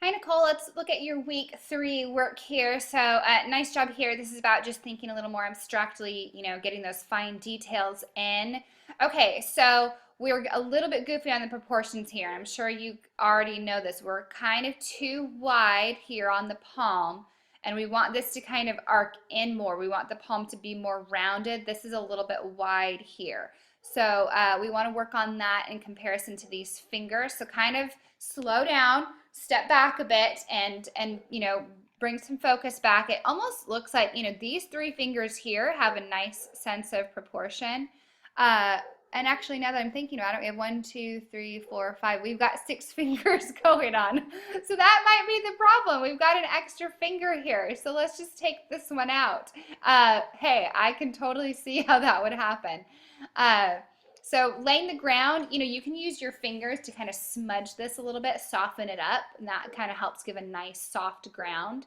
Hi, Nicole. Let's look at your week 3 work here. So, nice job here. This is about just thinking a little more abstractly, getting those fine details in. Okay, so we were a little bit goofy on the proportions here. I'm sure you already know this. We're kind of too wide here on the palm, and we want this to kind of arc in more. We want the palm to be more rounded. This is a little bit wide here. So, we want to work on that in comparison to these fingers. So, kind of slow down, step back a bit, and bring some focus back. It almost looks like these three fingers here have a nice sense of proportion. uh and actually, now that I'm thinking about it, we have 1, 2, 3, 4, 5. We've got 6 fingers going on, so that might be the problem. We've got an extra finger here, so let's just take this one out. Hey, I can totally see how that would happen. uh so laying the ground, you can use your fingers to kind of smudge this a little bit, soften it up, and that kind of helps give a nice soft ground.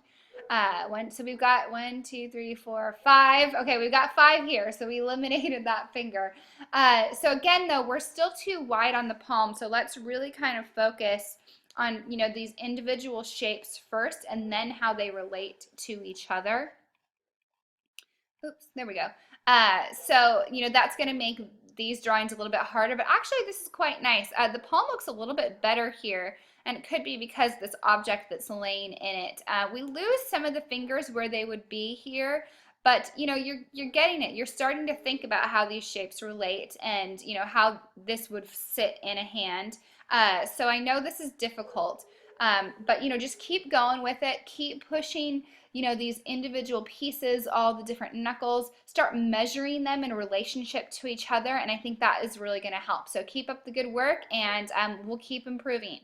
So we've got 1, 2, 3, 4, 5. Okay, we've got 5 here, so we eliminated that finger. So again, though, we're still too wide on the palm, so let's really kind of focus on, these individual shapes first, and then how they relate to each other. Oops, there we go. So that's going to make these drawings a little bit harder, but actually this is quite nice. The palm looks a little bit better here, and it could be because this object that's laying in it. We lose some of the fingers where they would be here, but you're getting it. You're starting to think about how these shapes relate, and how this would sit in a hand. So I know this is difficult, but just keep going with it. Keep pushing these individual pieces, all the different knuckles. Start measuring them in relationship to each other, and I think that is really going to help. So keep up the good work, and we'll keep improving.